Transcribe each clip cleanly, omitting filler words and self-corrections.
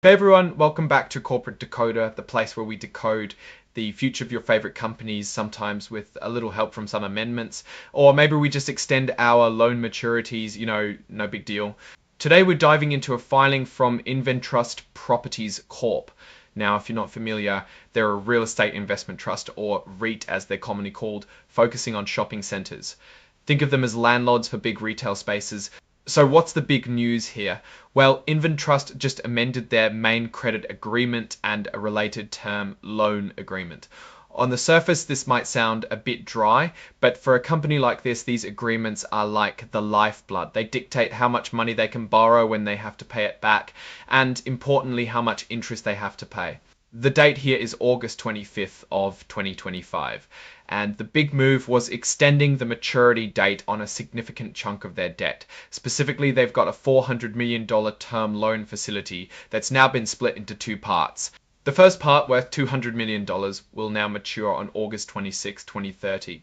Hey everyone, welcome back to Corporate Decoder, the place where we decode the future of your favorite companies, sometimes with a little help from some amendments, or maybe we just extend our loan maturities, no big deal. Today we're diving into a filing from Inventrust Properties Corp. Now, if you're not familiar, they're a real estate investment trust, or REIT as they're commonly called, focusing on shopping centers. Think of them as landlords for big retail spaces. So what's the big news here? Well, Inventrust just amended their main credit agreement and a related term loan agreement. On the surface, this might sound a bit dry, but for a company like this, these agreements are like the lifeblood. They dictate how much money they can borrow when they have to pay it back, and importantly, how much interest they have to pay. The date here is August 25th of 2025, and the big move was extending the maturity date on a significant chunk of their debt. Specifically, they've got a $400 million term loan facility that's now been split into two parts. The first part, worth $200 million, will now mature on August 26, 2030.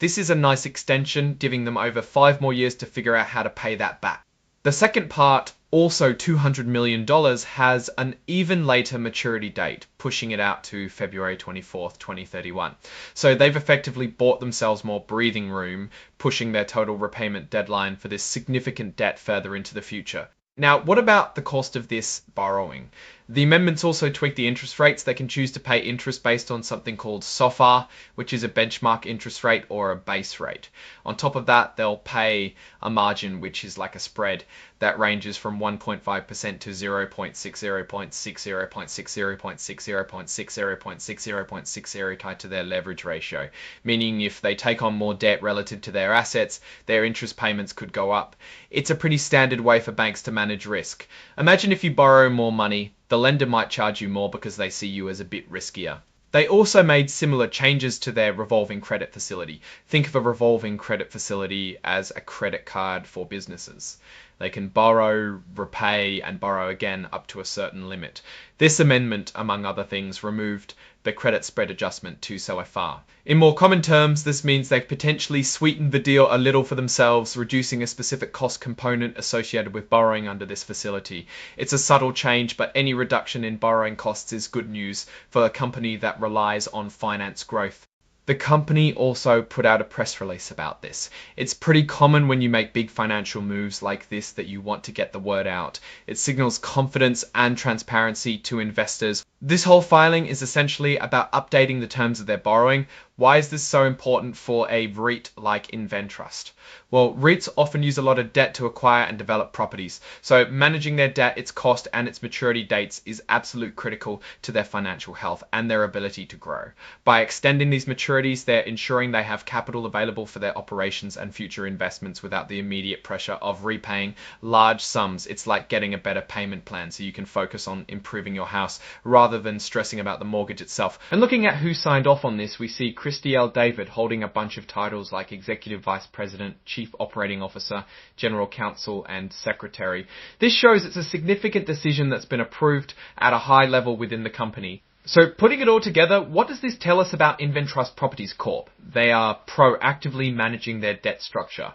This is a nice extension, giving them over 5 more years to figure out how to pay that back. The second part, also $200 million, has an even later maturity date, pushing it out to February 24th, 2031. So they've effectively bought themselves more breathing room, pushing their total repayment deadline for this significant debt further into the future. Now, what about the cost of this borrowing? The amendments also tweak the interest rates. They can choose to pay interest based on something called SOFR, which is a benchmark interest rate or a base rate. On top of that, they'll pay a margin, which is like a spread that ranges from 1.5% to 0.60.60.60.60.60.60.60 tied to their leverage ratio, meaning if they take on more debt relative to their assets, their interest payments could go up. It's a pretty standard way for banks to manage risk. Imagine if you borrow more money, the lender might charge you more because they see you as a bit riskier. They also made similar changes to their revolving credit facility. Think of a revolving credit facility as a credit card for businesses. They can borrow, repay, and borrow again up to a certain limit. This amendment, among other things, removed the credit spread adjustment to SOFR. In more common terms, this means they've potentially sweetened the deal a little for themselves, reducing a specific cost component associated with borrowing under this facility. It's a subtle change, but any reduction in borrowing costs is good news for a company that relies on finance growth. The company also put out a press release about this. It's pretty common when you make big financial moves like this that you want to get the word out. It signals confidence and transparency to investors. This whole filing is essentially about updating the terms of their borrowing. Why is this so important for a REIT like Inventrust? Well, REITs often use a lot of debt to acquire and develop properties. So managing their debt, its cost, and its maturity dates is absolute critical to their financial health and their ability to grow. By extending these maturities, they're ensuring they have capital available for their operations and future investments without the immediate pressure of repaying large sums. It's like getting a better payment plan so you can focus on improving your house rather than stressing about the mortgage itself. And looking at who signed off on this, we see Christy L. David holding a bunch of titles like Executive Vice President, Chief Operating Officer, General Counsel, and Secretary. This shows it's a significant decision that's been approved at a high level within the company. So putting it all together, what does this tell us about Inventrust Properties Corp? They are proactively managing their debt structure.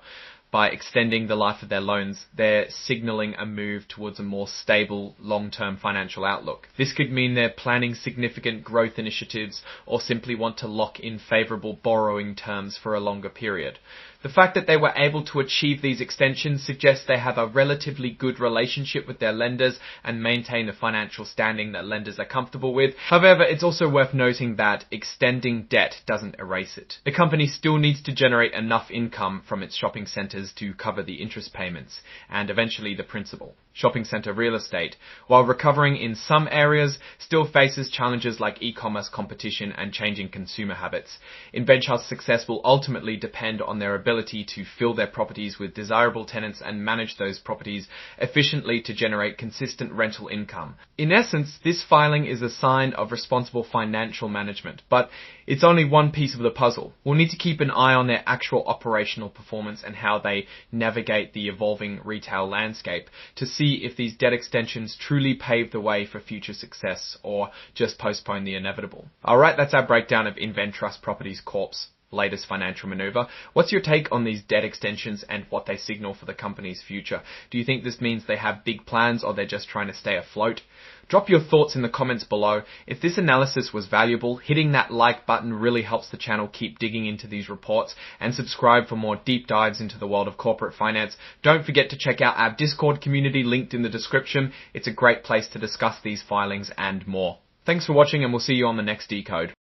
By extending the life of their loans, they're signaling a move towards a more stable, long-term financial outlook. This could mean they're planning significant growth initiatives or simply want to lock in favorable borrowing terms for a longer period. The fact that they were able to achieve these extensions suggests they have a relatively good relationship with their lenders and maintain the financial standing that lenders are comfortable with. However, it's also worth noting that extending debt doesn't erase it. The company still needs to generate enough income from its shopping centers to cover the interest payments and eventually the principal. Shopping center real estate, while recovering in some areas, still faces challenges like e-commerce competition and changing consumer habits. Inventrust's success will ultimately depend on their ability to fill their properties with desirable tenants and manage those properties efficiently to generate consistent rental income. In essence, this filing is a sign of responsible financial management, but it's only one piece of the puzzle. We'll need to keep an eye on their actual operational performance and how they navigate the evolving retail landscape to see if these debt extensions truly pave the way for future success or just postpone the inevitable. Alright, that's our breakdown of Inventrust Properties Corp's latest financial maneuver. What's your take on these debt extensions and what they signal for the company's future? Do you think this means they have big plans or they're just trying to stay afloat? Drop your thoughts in the comments below. If this analysis was valuable, hitting that like button really helps the channel keep digging into these reports, and subscribe for more deep dives into the world of corporate finance. Don't forget to check out our Discord community linked in the description. It's a great place to discuss these filings and more. Thanks for watching, and we'll see you on the next Decode.